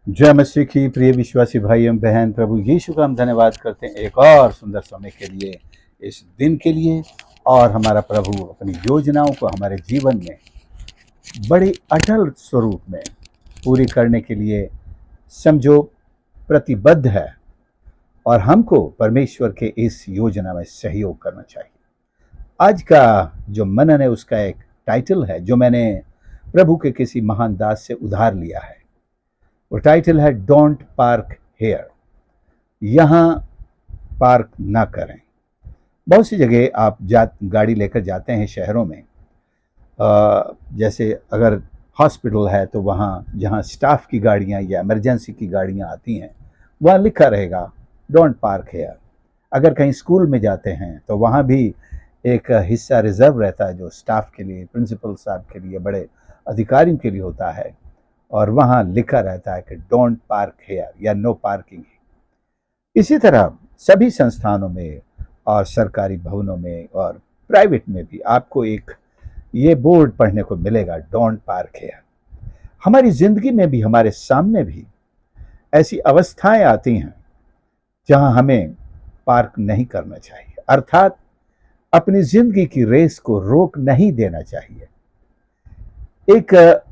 जय मसीह की प्रिय विश्वासी भाई एवं बहन, प्रभु यीशु का हम धन्यवाद करते हैं एक और सुंदर समय के लिए, इस दिन के लिए। और हमारा प्रभु अपनी योजनाओं को हमारे जीवन में बड़ी अटल स्वरूप में पूरी करने के लिए समझो प्रतिबद्ध है, और हमको परमेश्वर के इस योजना में सहयोग करना चाहिए। आज का जो मनन है उसका एक टाइटल है जो मैंने प्रभु के किसी महान दास से उधार लिया है। वो टाइटल है डोंट पार्क हेयर, यहाँ पार्क ना करें। बहुत सी जगह आप गाड़ी लेकर जाते हैं शहरों में, जैसे अगर हॉस्पिटल है तो वहाँ जहाँ स्टाफ की गाड़ियाँ या इमरजेंसी की गाड़ियाँ आती हैं वहाँ लिखा रहेगा डोंट पार्क हेयर। अगर कहीं स्कूल में जाते हैं तो वहाँ भी एक हिस्सा रिजर्व रहता है जो स्टाफ के लिए, प्रिंसिपल साहब के लिए, बड़े अधिकारियों के लिए होता है, और वहाँ लिखा रहता है कि डोंट पार्क हेयर या नो पार्किंग। इसी तरह सभी संस्थानों में और सरकारी भवनों में और प्राइवेट में भी आपको एक ये बोर्ड पढ़ने को मिलेगा डोंट पार्क हेयर। हमारी जिंदगी में भी, हमारे सामने भी ऐसी अवस्थाएं आती हैं जहां हमें पार्क नहीं करना चाहिए, अर्थात अपनी जिंदगी की रेस को रोक नहीं देना चाहिए। एक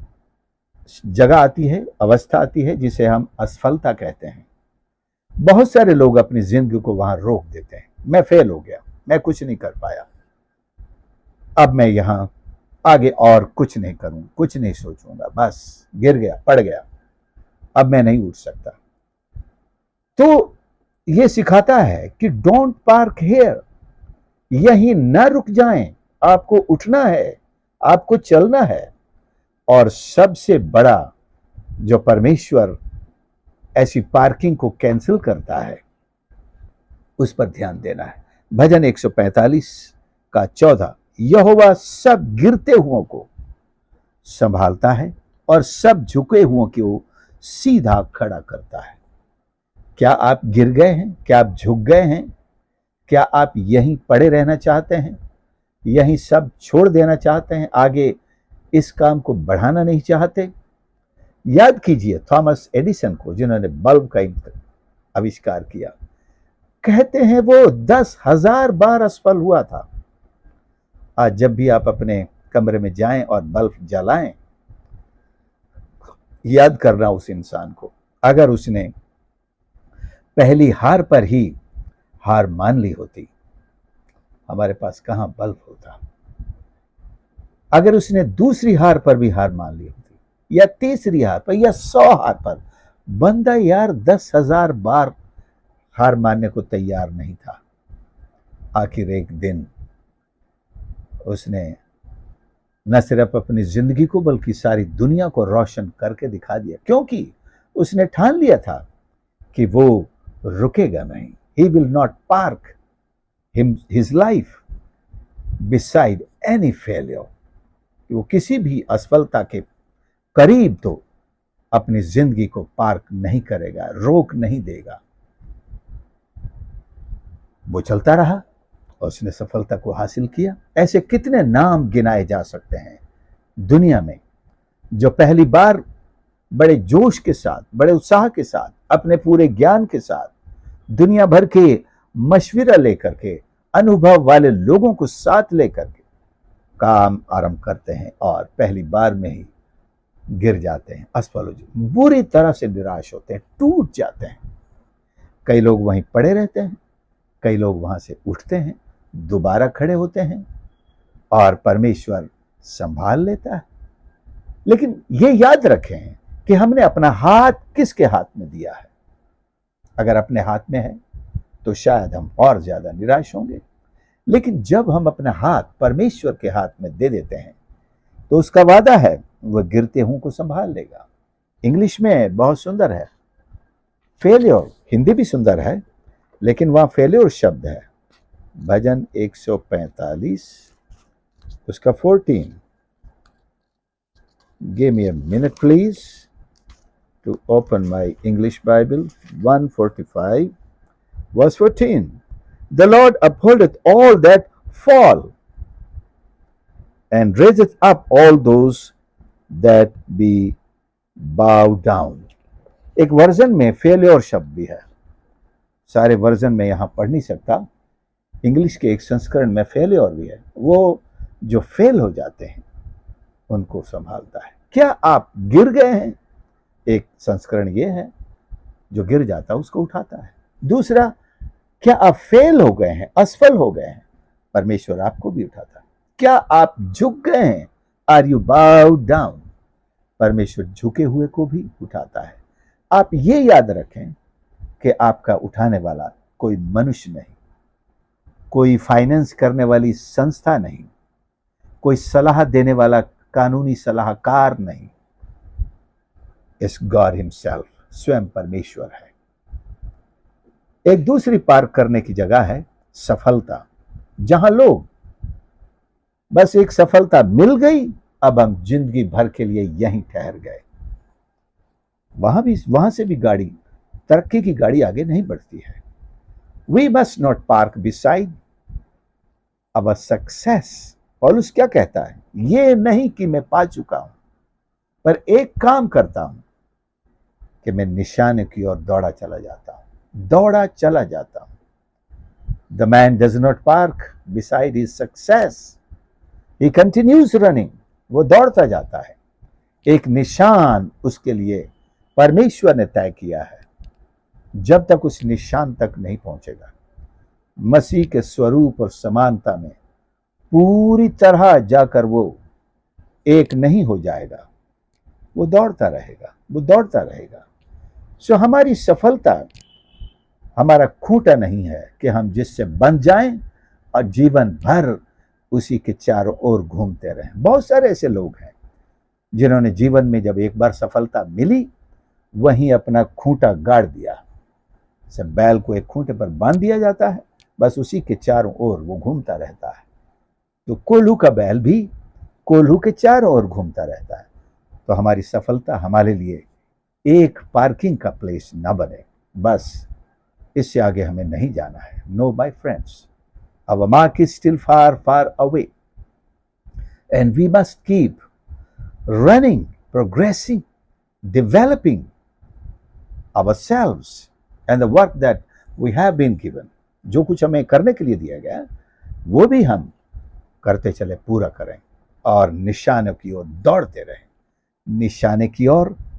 जगह आती है, अवस्था आती है जिसे हम असफलता कहते हैं। बहुत सारे लोग अपनी जिंदगी को वहां रोक देते हैं। मैं फेल हो गया, मैं कुछ नहीं कर पाया, अब मैं यहां आगे और कुछ नहीं करूं, कुछ नहीं सोचूंगा, बस गिर गया, पड़ गया, अब मैं नहीं उठ सकता। तो ये सिखाता है कि डोंट पार्क हेयर, यहीं न रुक जाएं, आपको उठना है, आपको चलना है। और सबसे बड़ा जो परमेश्वर ऐसी पार्किंग को कैंसिल करता है उस पर ध्यान देना है। भजन 145 का 14, यहोवा सब गिरते हुओं को संभालता है और सब झुके हुओं को सीधा खड़ा करता है। क्या आप गिर गए हैं? क्या आप झुक गए हैं? क्या आप यहीं पड़े रहना चाहते हैं? यहीं सब छोड़ देना चाहते हैं? आगे इस काम को बढ़ाना नहीं चाहते? याद कीजिए थॉमस एडिसन को, जिन्होंने बल्ब का आविष्कार किया। कहते हैं वो 10,000 बार असफल हुआ था। आज जब भी आप अपने कमरे में जाएं और बल्ब जलाएं, याद करना उस इंसान को, अगर उसने पहली हार पर ही हार मान ली होती, हमारे पास कहां बल्ब होता। अगर उसने दूसरी हार पर भी हार मान ली होती, या तीसरी हार पर, या 100 हार पर, बंदा यार 10,000 बार हार मानने को तैयार नहीं था। आखिर एक दिन उसने न सिर्फ अपनी जिंदगी को बल्कि सारी दुनिया को रोशन करके दिखा दिया, क्योंकि उसने ठान लिया था कि वो रुकेगा नहीं। He will not park his life beside any failure. वो किसी भी असफलता के करीब तो अपनी जिंदगी को पार्क नहीं करेगा, रोक नहीं देगा। वो चलता रहा और उसने सफलता को हासिल किया। ऐसे कितने नाम गिनाए जा सकते हैं दुनिया में जो पहली बार बड़े जोश के साथ, बड़े उत्साह के साथ, अपने पूरे ज्ञान के साथ, दुनिया भर के मशविरा लेकर के, अनुभव वाले लोगों को साथ लेकर के काम आरंभ करते हैं और पहली बार में ही गिर जाते हैं, असफल हो जाते, बुरी तरह से निराश होते हैं, टूट जाते हैं। कई लोग वहीं पड़े रहते हैं, कई लोग वहां से उठते हैं, दोबारा खड़े होते हैं और परमेश्वर संभाल लेता है। लेकिन ये याद रखें कि हमने अपना हाथ किसके हाथ में दिया है। अगर अपने हाथ में है तो शायद हम और ज्यादा निराश होंगे, लेकिन जब हम अपना हाथ परमेश्वर के हाथ में दे देते हैं तो उसका वादा है वह गिरते हुओं को संभाल लेगा। इंग्लिश में बहुत सुंदर है फेल्योर, हिंदी भी सुंदर है, लेकिन वहां फेल्योर शब्द है। भजन 145 उसका 14। Give me a minute please to open my English Bible. 145 verse 14. The Lord upholdeth all that fall and raiseth up all those that be bowed down. एक वर्जन में फेल्योर शब्द भी है, सारे वर्जन में यहां पढ़ नहीं सकता, इंग्लिश के एक संस्करण में फेल्योर भी है। वो जो फेल हो जाते हैं उनको संभालता है। क्या आप गिर गए हैं? एक संस्करण ये है, जो गिर जाता है उसको उठाता है। दूसरा, क्या आप फेल हो गए हैं, असफल हो गए हैं? परमेश्वर आपको भी उठाता है। क्या आप झुक गए हैं? Are you bowed down? परमेश्वर झुके हुए को भी उठाता है। आप ये याद रखें कि आपका उठाने वाला कोई मनुष्य नहीं, कोई फाइनेंस करने वाली संस्था नहीं, कोई सलाह देने वाला कानूनी सलाहकार नहीं, इस गॉड हिमसेल्फ, स्वयं परमेश्वर है। एक दूसरी पार्क करने की जगह है सफलता, जहां लोग बस एक सफलता मिल गई, अब हम जिंदगी भर के लिए यहीं ठहर गए। वहां से भी गाड़ी, तरक्की की गाड़ी आगे नहीं बढ़ती है। We must not park beside our success. पौलुस क्या कहता है? ये नहीं कि मैं पा चुका हूं, पर एक काम करता हूं कि मैं निशाने की ओर दौड़ा चला जाता हूं। The man does not park beside his success, he continues running. वो दौड़ता जाता है। एक निशान उसके लिए परमेश्वर ने तय किया है। जब तक उस निशान तक नहीं पहुंचेगा, मसीह के स्वरूप और समानता में पूरी तरह जाकर वो एक नहीं हो जाएगा, वो दौड़ता रहेगा। सो हमारी सफलता हमारा खूंटा नहीं है कि हम जिससे बंध जाएं और जीवन भर उसी के चारों ओर घूमते रहें। बहुत सारे ऐसे लोग हैं जिन्होंने जीवन में जब एक बार सफलता मिली, वहीं अपना खूंटा गाड़ दिया। सब बैल को एक खूंटे पर बांध दिया जाता है, बस उसी के चारों ओर वो घूमता रहता है। तो कोल्हू का बैल भी कोल्हू के चारों ओर घूमता रहता है। तो हमारी सफलता हमारे लिए एक पार्किंग का प्लेस ना बने। बस इससे आगे हमें नहीं जाना है। No my friends, our mark is still far far away and we must keep running, progressing, developing ourselves and the work that we have been given। जो कुछ हमें करने के लिए दिया गया वो भी हम करते चले, पूरा करें और निशाने की ओर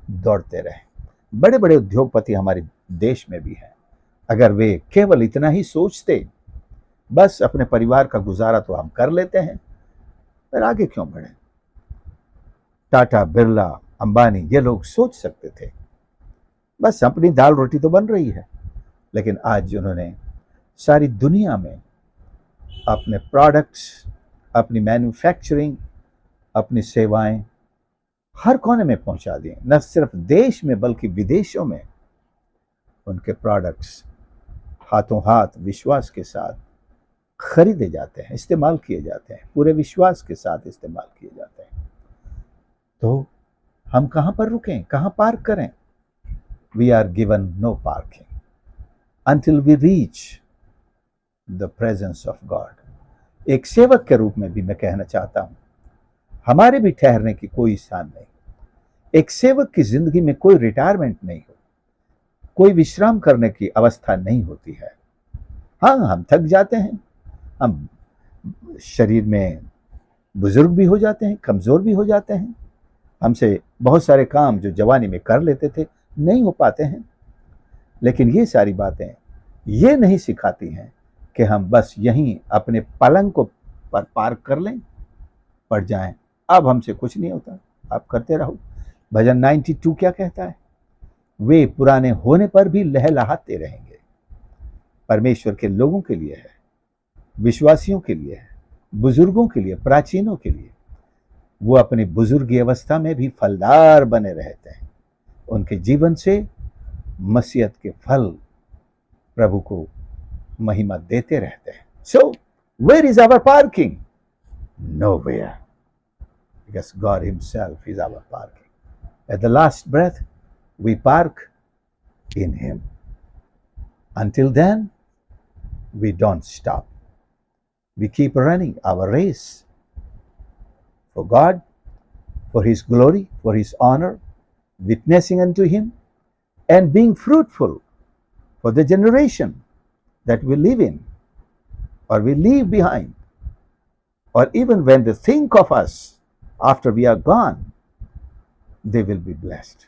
दौड़ते रहें। बड़े बड़े उद्योगपति हमारे देश में भी हैं। अगर वे केवल इतना ही सोचते, बस अपने परिवार का गुजारा तो हम कर लेते हैं, पर आगे क्यों बढ़े? टाटा, बिरला, अंबानी, ये लोग सोच सकते थे बस अपनी दाल रोटी तो बन रही है, लेकिन आज उन्होंने सारी दुनिया में अपने प्रोडक्ट्स, अपनी मैन्युफैक्चरिंग, अपनी सेवाएं हर कोने में पहुंचा दिए। न सिर्फ देश में बल्कि विदेशों में उनके प्रोडक्ट्स हाथों हाथ विश्वास के साथ खरीदे जाते हैं, इस्तेमाल किए जाते हैं, पूरे विश्वास के साथ इस्तेमाल किए जाते हैं। तो हम कहां पर रुकें, कहां पार्क करें? We are given no parking until we reach the presence of God। एक सेवक के रूप में भी मैं कहना चाहता हूं, हमारे भी ठहरने की कोई स्थान नहीं। एक सेवक की जिंदगी में कोई रिटायरमेंट नहीं हो, कोई विश्राम करने की अवस्था नहीं होती है। हाँ, हम थक जाते हैं, हम शरीर में बुजुर्ग भी हो जाते हैं, कमजोर भी हो जाते हैं। हमसे बहुत सारे काम जो जवानी में कर लेते थे नहीं हो पाते हैं। लेकिन ये सारी बातें ये नहीं सिखाती हैं कि हम बस यहीं अपने पलंग को पर पार्क कर लें, पड़ जाएं, अब हमसे कुछ नहीं होता, आप करते रहो। भजन 92 क्या कहता है? वे पुराने होने पर भी लहलहाते रहेंगे। परमेश्वर के लोगों के लिए है, विश्वासियों के लिए है, बुजुर्गों के लिए, प्राचीनों के लिए। वो अपनी बुजुर्गी अवस्था में भी फलदार बने रहते हैं। उनके जीवन से मसीहत के फल प्रभु को महिमा देते रहते हैं। So where is our parking? Nowhere, because God himself is our parking। At the last breath we park in him। Until then we don't stop, we keep running our race for God, for his glory, for his honor, witnessing unto him, and being fruitful for the generation that we live in or we leave behind, or even when they think of us after we are gone, they will be blessed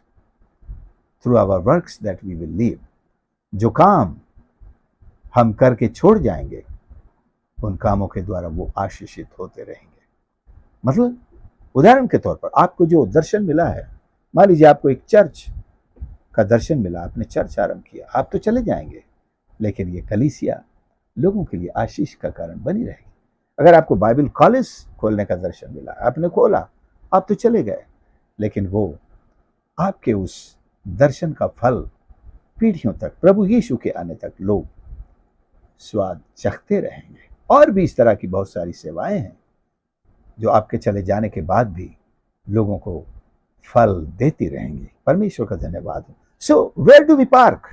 through our works that we will leave. जो काम हम करके छोड़ जाएंगे, उन कामों के द्वारा वो आशीषित होते रहेंगे। मतलब उदाहरण के तौर पर आपको जो दर्शन मिला है, मान लीजिए आपको एक चर्च का दर्शन मिला, आपने चर्च आरंभ किया, आप तो चले जाएंगे, लेकिन ये कलीसिया लोगों के लिए आशीष का कारण बनी रहेगी। अगर आपको बाइबल कॉलेज खोलने का दर्शन मिला, आपने खोला, आप तो चले गए, लेकिन वो आपके उस दर्शन का फल पीढ़ियों तक, प्रभु यीशु के आने तक लोग स्वाद चखते रहेंगे। और भी इस तरह की बहुत सारी सेवाएं हैं जो आपके चले जाने के बाद भी लोगों को फल देती रहेंगी। परमेश्वर का धन्यवाद हो। So where do we park?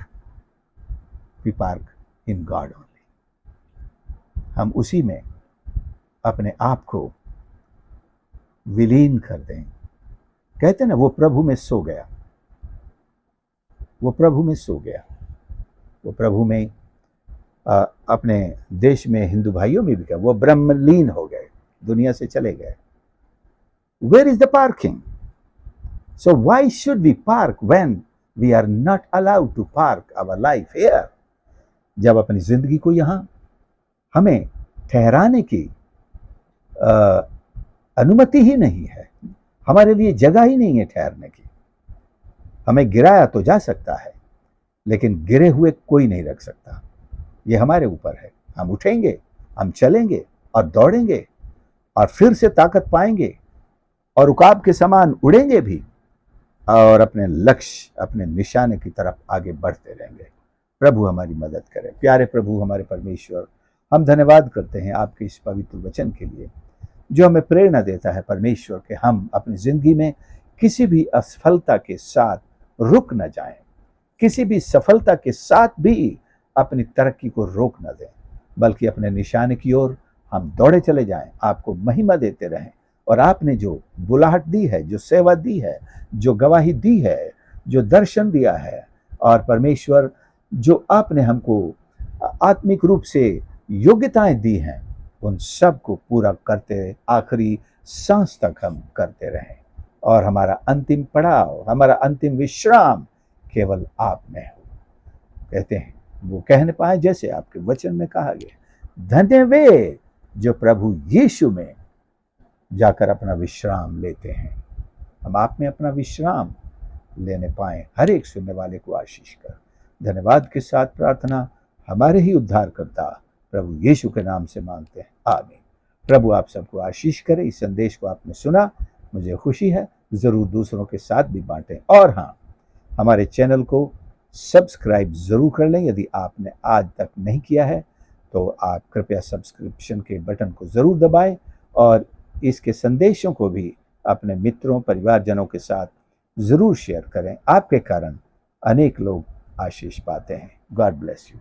We park in God only. हम उसी में अपने आप को विलीन कर दें। कहते हैं ना, वो प्रभु में सो गया, वो प्रभु में सो गया, वो प्रभु में अपने देश में हिंदू भाइयों में भी क्या, वो ब्रह्मलीन हो गए, दुनिया से चले गए। Where is the parking? So why should we park when we are not allowed to park our life here? जब अपनी जिंदगी को यहां हमें ठहराने की अनुमति ही नहीं है, हमारे लिए जगह ही नहीं है ठहरने की। हमें गिराया तो जा सकता है, लेकिन गिरे हुए कोई नहीं रख सकता। ये हमारे ऊपर है। हम उठेंगे, हम चलेंगे और दौड़ेंगे और फिर से ताकत पाएंगे और उकाब के समान उड़ेंगे भी और अपने लक्ष्य, अपने निशाने की तरफ आगे बढ़ते रहेंगे। प्रभु हमारी मदद करे। प्यारे प्रभु हमारे परमेश्वर, हम धन्यवाद करते हैं आपके इस पवित्र वचन के लिए जो हमें प्रेरणा देता है परमेश्वर के हम अपनी जिंदगी में किसी भी असफलता के साथ रुक न जाएं, किसी भी सफलता के साथ भी अपनी तरक्की को रोक न दें, बल्कि अपने निशाने की ओर हम दौड़े चले जाएं, आपको महिमा देते रहें। और आपने जो बुलाहट दी है, जो सेवा दी है, जो गवाही दी है, जो दर्शन दिया है, और परमेश्वर जो आपने हमको आत्मिक रूप से योग्यताएं दी हैं, उन सब को पूरा करते आखिरी सांस तक हम करते रहें। और हमारा अंतिम पड़ाव, हमारा अंतिम विश्राम केवल आप में हो। कहते हैं वो कहने पाए जैसे आपके वचन में कहा गया, धन्य वे जो प्रभु यीशु में जाकर अपना विश्राम लेते हैं। हम आप में अपना विश्राम लेने पाए। हर एक सुनने वाले को आशीष कर। धन्यवाद के साथ प्रार्थना हमारे ही उद्धारकर्ता प्रभु यीशु के नाम से मांगते हैं, आमीन। प्रभु आप सबको आशीष करे। इस संदेश को आपने सुना, मुझे खुशी है। जरूर दूसरों के साथ भी बांटें। और हाँ, हमारे चैनल को सब्सक्राइब जरूर कर लें। यदि आपने आज तक नहीं किया है तो आप कृपया सब्सक्रिप्शन के बटन को जरूर दबाएं और इसके संदेशों को भी अपने मित्रों, परिवारजनों के साथ जरूर शेयर करें। आपके कारण अनेक लोग आशीष पाते हैं। God bless you.